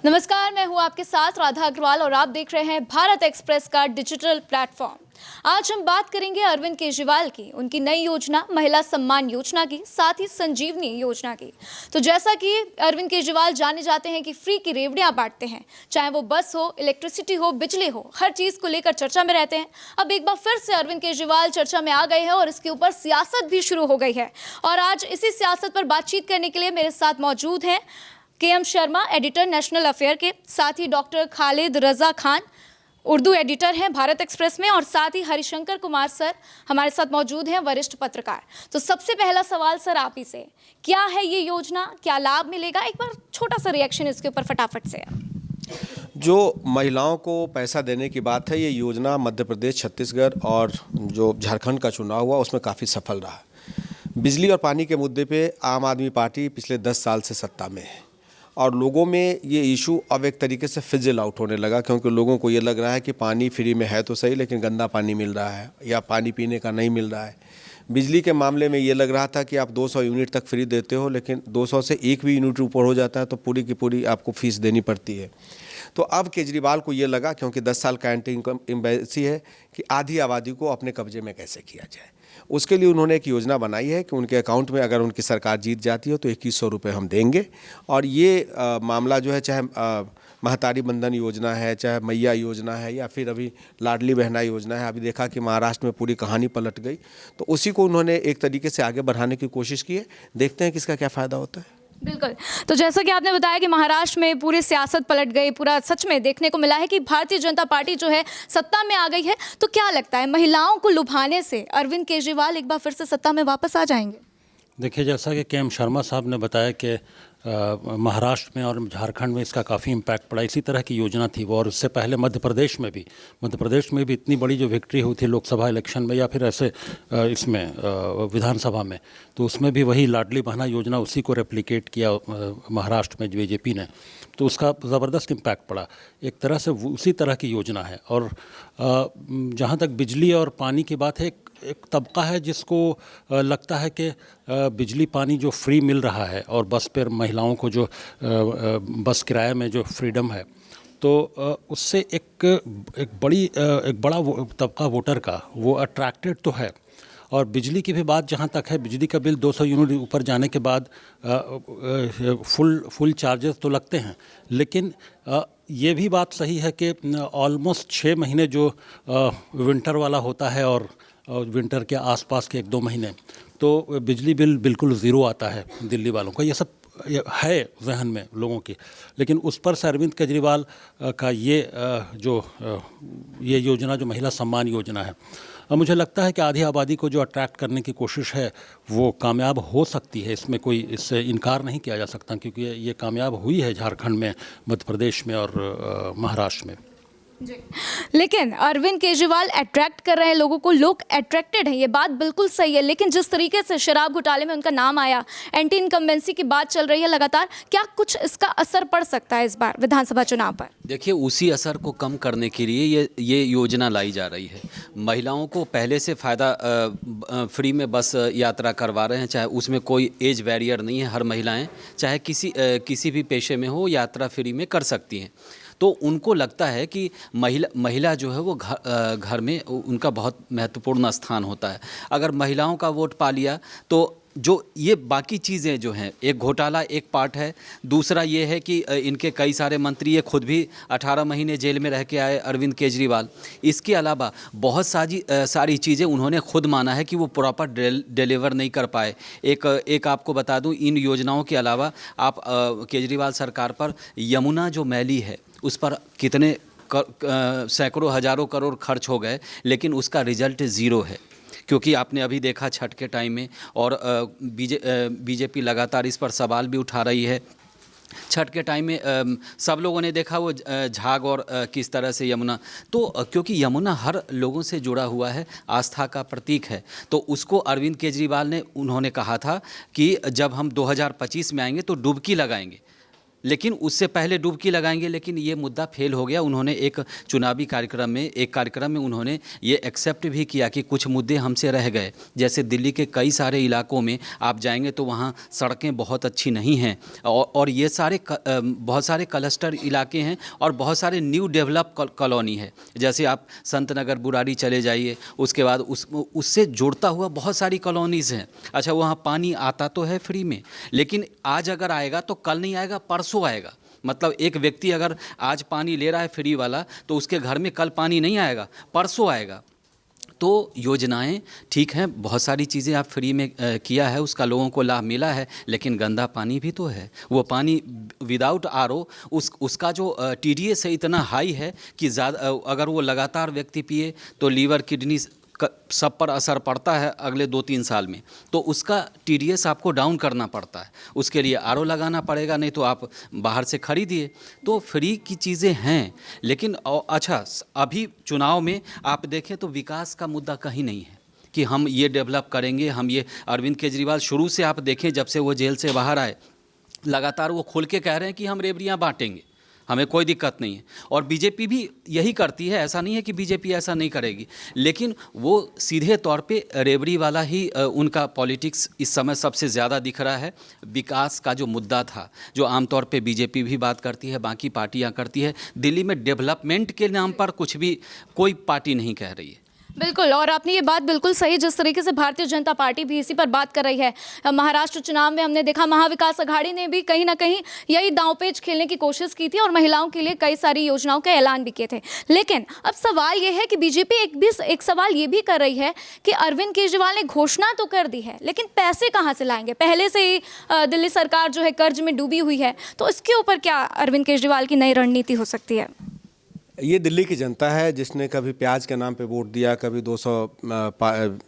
नमस्कार, मैं हूं आपके साथ राधा अग्रवाल और आप देख रहे हैं भारत एक्सप्रेस का डिजिटल प्लेटफॉर्म। आज हम बात करेंगे अरविंद केजरीवाल की, उनकी नई योजना महिला सम्मान योजना की, साथ ही संजीवनी योजना की। तो जैसा कि अरविंद केजरीवाल जाने जाते हैं कि फ्री की रेवड़ियां बांटते हैं, चाहे वो बस हो, इलेक्ट्रिसिटी हो, बिजली हो, हर चीज को लेकर चर्चा में रहते हैं। अब एक बार फिर से अरविंद केजरीवाल चर्चा में आ गए हैं और इसके ऊपर सियासत भी शुरू हो गई है। और आज इसी सियासत पर बातचीत करने के लिए मेरे साथ मौजूद हैं KM. Sharma, editor national affair के, साथ ही डॉक्टर खालिद रजा खान, उर्दू एडिटर हैं भारत एक्सप्रेस में, और साथ ही हरिशंकर कुमार सर हमारे साथ मौजूद हैं, वरिष्ठ पत्रकार। तो सबसे पहला सवाल सर आप ही से, क्या है ये योजना, क्या लाभ मिलेगा? एक बार छोटा सा रिएक्शन इसके ऊपर फटाफट से। जो महिलाओं को पैसा देने की बात है, ये योजना मध्य प्रदेश, छत्तीसगढ़ और जो झारखंड का चुनाव हुआ उसमें काफ़ी सफल रहा। बिजली और पानी के मुद्दे पे आम आदमी पार्टी पिछले 10 साल से सत्ता में है और लोगों में ये इशू अब एक तरीके से फिजल आउट होने लगा, क्योंकि लोगों को ये लग रहा है कि पानी फ्री में है तो सही, लेकिन गंदा पानी मिल रहा है या पानी पीने का नहीं मिल रहा है। बिजली के मामले में ये लग रहा था कि आप 200 यूनिट तक फ्री देते हो, लेकिन 200 से एक भी यूनिट ऊपर हो जाता है तो पूरी की पूरी आपको फीस देनी पड़ती है। तो अब केजरीवाल को ये लगा, क्योंकि 10 साल का एंटी इनकम्बेंसी है, कि आधी आबादी को अपने कब्जे में कैसे किया जाए। उसके लिए उन्होंने एक योजना बनाई है कि उनके अकाउंट में अगर उनकी सरकार जीत जाती है तो 2100 रुपये हम देंगे। और ये मामला जो है, चाहे महतारी बंधन योजना है, चाहे मैया योजना है, या फिर अभी लाडली बहना योजना है, अभी देखा कि महाराष्ट्र में पूरी कहानी पलट गई, तो उसी को उन्होंने एक तरीके से आगे बढ़ाने की कोशिश की है। देखते हैं कि इसका क्या फ़ायदा होता है। बिल्कुल। तो जैसा कि आपने बताया कि महाराष्ट्र में पूरी सियासत पलट गई, पूरा सच में देखने को मिला है कि भारतीय जनता पार्टी जो है सत्ता में आ गई है। तो क्या लगता है, महिलाओं को लुभाने से अरविंद केजरीवाल एक बार फिर से सत्ता में वापस आ जाएंगे? देखिए, जैसा कि के.एम. शर्मा साहब ने बताया कि महाराष्ट्र में और झारखंड में इसका काफ़ी इम्पैक्ट पड़ा। इसी तरह की योजना थी वो, और उससे पहले मध्य प्रदेश में भी इतनी बड़ी जो विक्ट्री हुई थी लोकसभा इलेक्शन में या फिर ऐसे इसमें विधानसभा में, तो उसमें भी वही लाडली बहना योजना, उसी को रेप्लिकेट किया महाराष्ट्र में बीजेपी ने, तो उसका ज़बरदस्त इम्पैक्ट पड़ा। एक तरह से उसी तरह की योजना है। और जहाँ तक बिजली और पानी की बात है, एक तबका है जिसको लगता है कि बिजली पानी जो फ्री मिल रहा है और बस पर महिलाओं को जो बस किराए में जो फ्रीडम है, तो उससे एक बड़ा तबका वोटर का वो अट्रैक्टेड तो है। और बिजली की भी बात जहाँ तक है, बिजली का बिल 200 यूनिट ऊपर जाने के बाद फुल चार्जेस तो लगते हैं, लेकिन ये भी बात सही है कि ऑलमोस्ट 6 महीने जो विंटर वाला होता है और विंटर के आसपास के 1-2 महीने, तो बिजली बिल बिल्कुल ज़ीरो आता है दिल्ली वालों का। ये सब है जहन में लोगों की, लेकिन उस पर से अरविंद केजरीवाल का ये योजना जो महिला सम्मान योजना है, मुझे लगता है कि आधी आबादी को जो अट्रैक्ट करने की कोशिश है वो कामयाब हो सकती है। इससे इनकार नहीं किया जा सकता, क्योंकि ये कामयाब हुई है झारखंड में, मध्य प्रदेश में और महाराष्ट्र में जी। लेकिन अरविंद केजरीवाल अट्रैक्ट कर रहे हैं लोगों को, लोग अट्रैक्टेड हैं, ये बात बिल्कुल सही है। लेकिन जिस तरीके से शराब घोटाले में उनका नाम आया, एंटी इनकम्बेंसी की बात चल रही है लगातार, क्या कुछ इसका असर पड़ सकता है इस बार विधानसभा चुनाव पर? देखिए, उसी असर को कम करने के लिए ये योजना लाई जा रही है। महिलाओं को पहले से फ़ायदा, फ्री में बस यात्रा करवा रहे हैं, चाहे उसमें कोई एज बैरियर नहीं है। हर महिलाएं चाहे किसी भी पेशे में हो, यात्रा फ्री में कर सकती हैं। तो उनको लगता है कि महिला जो है वो घर में उनका बहुत महत्वपूर्ण स्थान होता है। अगर महिलाओं का वोट पा लिया तो जो ये बाकी चीज़ें जो हैं, एक घोटाला एक पार्ट है, दूसरा ये है कि इनके कई सारे मंत्री, ये खुद भी 18 महीने जेल में रह के आए अरविंद केजरीवाल। इसके अलावा बहुत सारी चीज़ें उन्होंने खुद माना है कि वो प्रॉपर डिलीवर नहीं कर पाए। एक आपको बता दूं, इन योजनाओं के अलावा आप केजरीवाल सरकार पर यमुना जो मैली है उस पर कितने सैकड़ों हज़ारों करोड़ खर्च हो गए, लेकिन उसका रिजल्ट ज़ीरो है। क्योंकि आपने अभी देखा छठ के टाइम में, और बीजेपी लगातार इस पर सवाल भी उठा रही है। छठ के टाइम में सब लोगों ने देखा वो झाग और किस तरह से यमुना, तो क्योंकि यमुना हर लोगों से जुड़ा हुआ है, आस्था का प्रतीक है, तो उसको अरविंद केजरीवाल ने उन्होंने कहा था कि जब हम 2025 में आएंगे तो डुबकी लगाएंगे। लेकिन उससे पहले डुबकी लगाएंगे। लेकिन ये मुद्दा फेल हो गया। उन्होंने एक चुनावी कार्यक्रम में उन्होंने ये एक्सेप्ट भी किया कि कुछ मुद्दे हमसे रह गए। जैसे दिल्ली के कई सारे इलाकों में आप जाएंगे तो वहाँ सड़कें बहुत अच्छी नहीं हैं, और ये सारे बहुत सारे क्लस्टर इलाके हैं और बहुत सारे न्यू डेवलप कॉलोनी है। जैसे आप संत नगर बुराड़ी चले जाइए, उसके बाद उससे जुड़ता हुआ बहुत सारी कॉलोनीज़ हैं। अच्छा, वहाँ पानी आता तो है फ्री में, लेकिन आज अगर आएगा तो कल नहीं आएगा, परसों आएगा। मतलब एक व्यक्ति अगर आज पानी ले रहा है फ्री वाला, तो उसके घर में कल पानी नहीं आएगा, परसों आएगा। तो योजनाएं ठीक हैं, बहुत सारी चीज़ें आप फ्री में किया है, उसका लोगों को लाभ मिला है, लेकिन गंदा पानी भी तो है। वो पानी विदाउट आरओ उसका जो TDS है इतना हाई है कि ज़्यादा अगर वो लगातार व्यक्ति पिए तो लीवर, किडनी सब पर असर पड़ता है अगले 2-3 साल में। तो उसका TDS आपको डाउन करना पड़ता है, उसके लिए RO लगाना पड़ेगा, नहीं तो आप बाहर से खरीदिए। तो फ्री की चीज़ें हैं, लेकिन अच्छा, अभी चुनाव में आप देखें तो विकास का मुद्दा कहीं नहीं है कि हम ये डेवलप करेंगे, हम ये। अरविंद केजरीवाल शुरू से आप देखें, जब से वो जेल से बाहर आए, लगातार वो खुल के कह रहे हैं कि हम रेवड़ियाँ बांटेंगे, हमें कोई दिक्कत नहीं है। और बीजेपी भी यही करती है, ऐसा नहीं है कि बीजेपी ऐसा नहीं करेगी, लेकिन वो सीधे तौर पे रेवड़ी वाला ही उनका पॉलिटिक्स इस समय सबसे ज़्यादा दिख रहा है। विकास का जो मुद्दा था, जो आमतौर पे बीजेपी भी बात करती है, बाकी पार्टियां करती है, दिल्ली में डेवलपमेंट के नाम पर कुछ भी कोई पार्टी नहीं कह रही है। बिल्कुल, और आपने ये बात बिल्कुल सही, जिस तरीके से भारतीय जनता पार्टी भी इसी पर बात कर रही है। महाराष्ट्र चुनाव में हमने देखा महाविकास अघाड़ी ने भी कहीं ना कहीं यही दांवपेच खेलने की कोशिश की थी और महिलाओं के लिए कई सारी योजनाओं के ऐलान भी किए थे। लेकिन अब सवाल ये है कि बीजेपी एक सवाल ये भी कर रही है कि अरविंद केजरीवाल ने घोषणा तो कर दी है, लेकिन पैसे कहाँ से लाएंगे? पहले से ही दिल्ली सरकार जो है कर्ज में डूबी हुई है, तो इसके ऊपर क्या अरविंद केजरीवाल की नई रणनीति हो सकती है? ये दिल्ली की जनता है जिसने कभी प्याज के नाम पे वोट दिया, कभी 200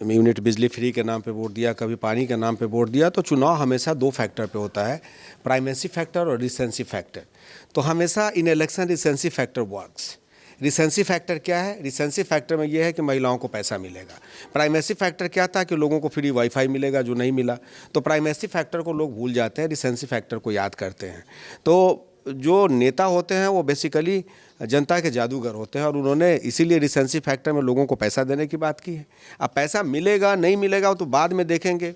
यूनिट बिजली फ्री के नाम पे वोट दिया, कभी पानी के नाम पे वोट दिया। तो चुनाव हमेशा 2 फैक्टर पे होता है, प्राइमेसी फैक्टर और रिसेंसी फैक्टर। तो हमेशा in election recency factor works. Recency factor क्या है? रिसेंसी फैक्टर में ये है कि महिलाओं को पैसा मिलेगा। प्राइमेसी फैक्टर क्या था कि लोगों को फ्री वाईफाई मिलेगा, जो नहीं मिला। तो प्राइमेसी फैक्टर को लोग भूल जाते हैं, रिसेंसी फैक्टर को याद करते हैं। तो जो नेता होते हैं वो बेसिकली जनता के जादूगर होते हैं, और उन्होंने इसीलिए रिसेंसी फैक्टर में लोगों को पैसा देने की बात की है। अब पैसा मिलेगा नहीं मिलेगा तो बाद में देखेंगे,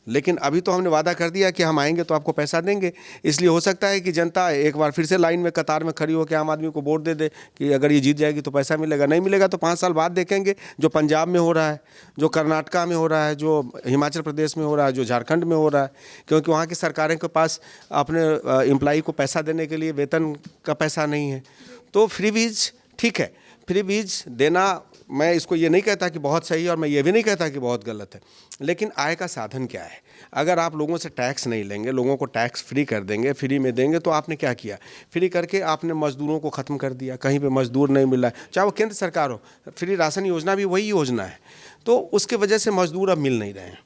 लेकिन अभी तो हमने वादा कर दिया कि हम आएंगे तो आपको पैसा देंगे। इसलिए हो सकता है कि जनता एक बार फिर से लाइन में कतार में खड़ी होकर आम आदमी को वोट दे दे कि अगर ये जीत जाएगी तो पैसा मिलेगा, नहीं मिलेगा तो 5 साल बाद देखेंगे। जो पंजाब में हो रहा है, जो कर्नाटका में हो रहा है, जो हिमाचल प्रदेश में हो रहा है, जो झारखंड में हो रहा है, क्योंकि वहाँ की सरकारें के पास अपने एम्प्लॉई को पैसा देने के लिए वेतन का पैसा नहीं है। तो फ्री बीज ठीक है, फ्री बीज देना, मैं इसको ये नहीं कहता कि बहुत सही है और मैं ये भी नहीं कहता कि बहुत गलत है, लेकिन आय का साधन क्या है? अगर आप लोगों से टैक्स नहीं लेंगे, लोगों को टैक्स फ्री कर देंगे, फ्री में देंगे, तो आपने क्या किया? फ्री करके आपने मजदूरों को ख़त्म कर दिया। कहीं पे मजदूर नहीं मिल रहा है, चाहे वो केंद्र सरकार हो। फ्री राशन योजना भी वही योजना है, तो उसके वजह से मजदूर अब मिल नहीं रहे हैं।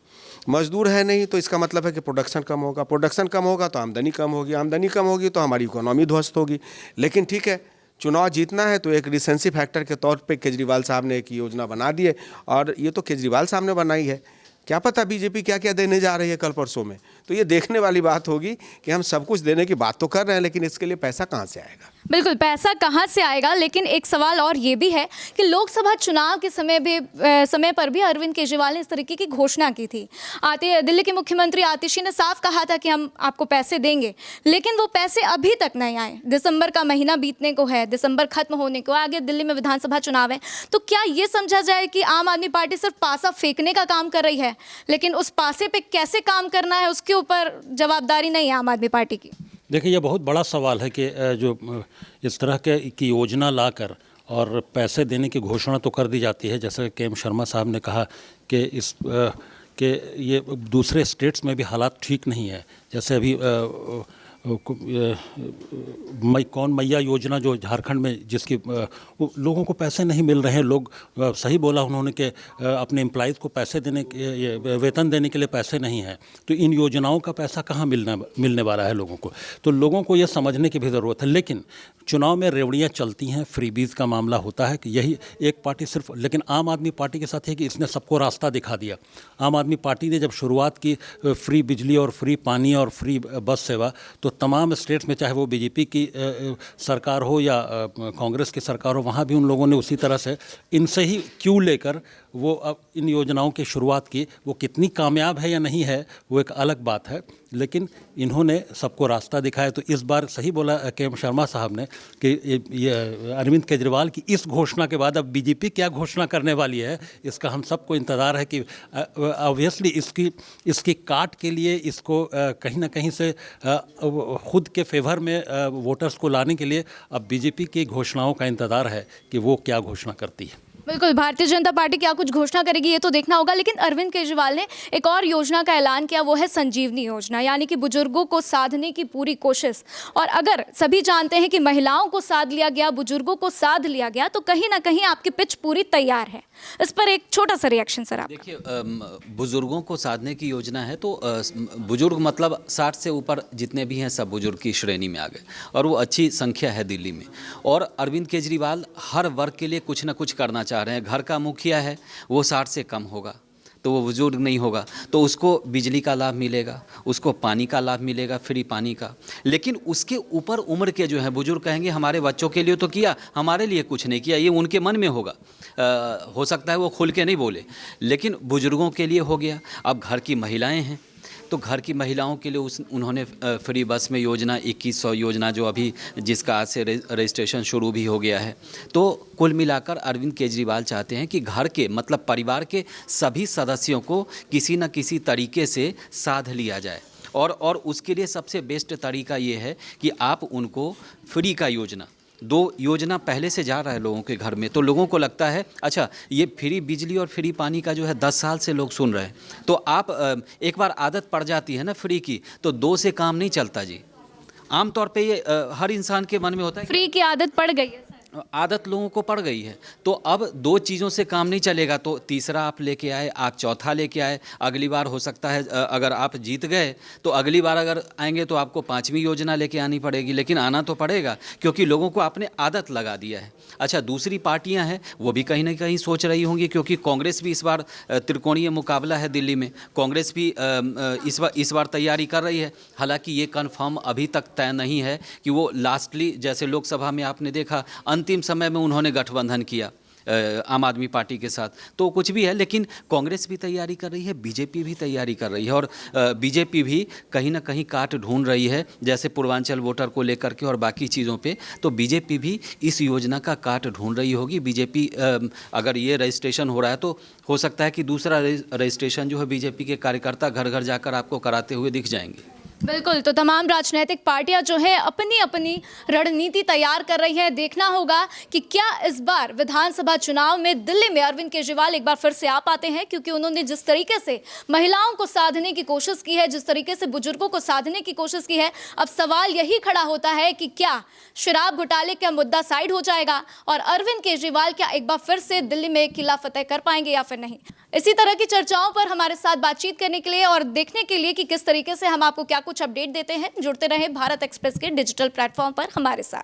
मजदूर है नहीं तो इसका मतलब है कि प्रोडक्शन कम होगा, प्रोडक्शन कम होगा तो आमदनी कम होगी, आमदनी कम होगी तो हमारी इकोनॉमी ध्वस्त होगी। लेकिन ठीक है, चुनाव जीतना है तो एक रिसेंसी फैक्टर के तौर पे केजरीवाल साहब ने एक योजना बना दी है, और ये तो केजरीवाल साहब ने बनाई है। क्या पता बीजेपी क्या क्या देने जा रही है कल परसों में। तो ये देखने वाली बात होगी कि हम सब कुछ देने की बात तो कर रहे हैं, लेकिन इसके लिए पैसा कहाँ से आएगा? बिल्कुल, पैसा कहाँ से आएगा। लेकिन एक सवाल और ये भी है कि लोकसभा चुनाव के समय पर भी अरविंद केजरीवाल ने इस तरीके की घोषणा की थी। दिल्ली के मुख्यमंत्री आतिशी ने साफ कहा था कि हम आपको पैसे देंगे, लेकिन वो पैसे अभी तक नहीं आए। दिसंबर का महीना बीतने को है, दिसंबर खत्म होने को, आगे दिल्ली में विधानसभा चुनाव है। तो क्या ये समझा जाए कि आम आदमी पार्टी सिर्फ पासा फेंकने का काम कर रही है, लेकिन उस पासे पे कैसे काम करना है उसके ऊपर जवाबदारी नहीं है आम आदमी पार्टी की? देखिए, ये बहुत बड़ा सवाल है कि जो इस तरह की योजना लाकर और पैसे देने की घोषणा तो कर दी जाती है, जैसे KM शर्मा साहब ने कहा कि ये दूसरे स्टेट्स में भी हालात ठीक नहीं है। जैसे अभी कौन मैया योजना जो झारखंड में, जिसकी लोगों को पैसे नहीं मिल रहे हैं। लोग सही बोला उन्होंने कि अपने एम्प्लॉइज़ को पैसे देने के, वेतन देने के लिए पैसे नहीं है, तो इन योजनाओं का पैसा कहाँ मिलने वाला है लोगों को? तो लोगों को ये समझने की भी ज़रूरत है। लेकिन चुनाव में रेवड़ियाँ चलती हैं, फ्रीबीज का मामला होता है कि यही एक पार्टी सिर्फ, लेकिन आम आदमी पार्टी के साथ है कि इसने सबको रास्ता दिखा दिया। आम आदमी पार्टी ने जब शुरुआत की फ्री बिजली और फ्री पानी और फ्री बस सेवा, तो तो तमाम स्टेट्स में, चाहे वो बीजेपी की सरकार हो या कांग्रेस की सरकार हो, वहाँ भी उन लोगों ने उसी तरह से इनसे ही क्यू लेकर वो अब इन योजनाओं की शुरुआत की। वो कितनी कामयाब है या नहीं है वो एक अलग बात है, लेकिन इन्होंने सबको रास्ता दिखाया। तो इस बार सही बोला के.एम. शर्मा साहब ने कि ये अरविंद केजरीवाल की इस घोषणा के बाद अब बीजेपी क्या घोषणा करने वाली है, इसका हम सबको इंतज़ार है कि ऑब्वियसली इसकी काट के लिए इसको कहीं ना कहीं से खुद के फेवर में वोटर्स को लाने के लिए अब बीजेपी की घोषणाओं का इंतज़ार है कि वो क्या घोषणा करती है। बिल्कुल, भारतीय जनता पार्टी क्या कुछ घोषणा करेगी ये तो देखना होगा। लेकिन अरविंद केजरीवाल ने एक और योजना का ऐलान किया, वो है संजीवनी योजना, यानी कि बुजुर्गों को साधने की पूरी कोशिश। और अगर सभी जानते हैं कि महिलाओं को साध लिया गया, बुजुर्गों को साध लिया गया, तो कहीं ना कहीं आपकी पिच पूरी तैयार है। इस पर एक छोटा सा रिएक्शन सर आप। देखिए, बुजुर्गों को साधने की योजना है तो बुजुर्ग मतलब 60 से ऊपर जितने भी हैं सब बुजुर्ग की श्रेणी में आ गए, और वो अच्छी संख्या है दिल्ली में। और अरविंद केजरीवाल हर वर्ग के लिए कुछ ना कुछ करना चाह रहे हैं। घर का मुखिया है, वो 60 से कम होगा तो वो बुजुर्ग नहीं होगा, तो उसको बिजली का लाभ मिलेगा, उसको पानी का लाभ मिलेगा, फ्री पानी का। लेकिन उसके ऊपर उम्र के जो है बुजुर्ग कहेंगे हमारे बच्चों के लिए तो किया, हमारे लिए कुछ नहीं किया, ये उनके मन में होगा। हो सकता है वो खुल के नहीं बोले, लेकिन बुजुर्गों के लिए हो गया। अब घर की महिलाएं हैं तो घर की महिलाओं के लिए उन्होंने फ्री बस में योजना 2100 योजना जो अभी जिसका आज से रजिस्ट्रेशन शुरू भी हो गया है। तो कुल मिलाकर अरविंद केजरीवाल चाहते हैं कि घर के मतलब परिवार के सभी सदस्यों को किसी न किसी तरीके से साध लिया जाए। और उसके लिए सबसे बेस्ट तरीका ये है कि आप उनको फ्री का योजना, 2 योजना पहले से जा रहा है लोगों के घर में, तो लोगों को लगता है अच्छा ये फ्री बिजली और फ्री पानी का जो है 10 साल से लोग सुन रहे हैं। तो आप एक बार आदत पड़ जाती है ना फ्री की, तो 2 से काम नहीं चलता जी। आमतौर पे ये हर इंसान के मन में होता है फ्री की आदत पड़ गई है। आदत लोगों को पड़ गई है, तो अब 2 चीज़ों से काम नहीं चलेगा, तो तीसरा आप लेके आए, आप चौथा लेके आए। अगली बार हो सकता है अगर आप जीत गए तो अगली बार अगर आएंगे तो आपको 5वीं योजना लेके आनी पड़ेगी, लेकिन आना तो पड़ेगा क्योंकि लोगों को आपने आदत लगा दिया है। अच्छा, दूसरी पार्टियां हैं वो भी कहीं ना कहीं सोच रही होंगी, क्योंकि कांग्रेस भी इस बार त्रिकोणीय मुकाबला है दिल्ली में, कांग्रेस भी इस बार तैयारी कर रही है। हालांकि ये कन्फर्म अभी तक तय नहीं है कि वो लास्टली, जैसे लोकसभा में आपने देखा अंतिम समय में उन्होंने गठबंधन किया आम आदमी पार्टी के साथ, तो कुछ भी है। लेकिन कांग्रेस भी तैयारी कर रही है, बीजेपी भी तैयारी कर रही है, और बीजेपी भी कहीं ना कहीं काट ढूंढ रही है, जैसे पूर्वांचल वोटर को लेकर के और बाकी चीज़ों पे। तो बीजेपी भी इस योजना का काट ढूंढ रही होगी। बीजेपी अगर ये रजिस्ट्रेशन हो रहा है तो हो सकता है कि दूसरा रजिस्ट्रेशन जो है बीजेपी के कार्यकर्ता घर घर जाकर आपको कराते हुए दिख जाएंगे। बिल्कुल, तो तमाम राजनीतिक पार्टियां जो है अपनी अपनी रणनीति तैयार कर रही हैं। देखना होगा कि क्या इस बार विधानसभा चुनाव में दिल्ली में अरविंद केजरीवाल एक बार फिर से आ पाते हैं, क्योंकि उन्होंने जिस तरीके से महिलाओं को साधने की कोशिश की है, जिस तरीके से बुजुर्गों को साधने की कोशिश की है, अब सवाल यही खड़ा होता है कि क्या शराब घोटाले का मुद्दा साइड हो जाएगा और अरविंद केजरीवाल क्या एक बार फिर से दिल्ली में किला फतेह कर पाएंगे या फिर नहीं। इसी तरह की चर्चाओं पर हमारे साथ बातचीत करने के लिए और देखने के लिए कि किस तरीके से हम आपको क्या कुछ अपडेट देते हैं, जुड़ते रहे भारत एक्सप्रेस के डिजिटल प्लेटफॉर्म पर हमारे साथ।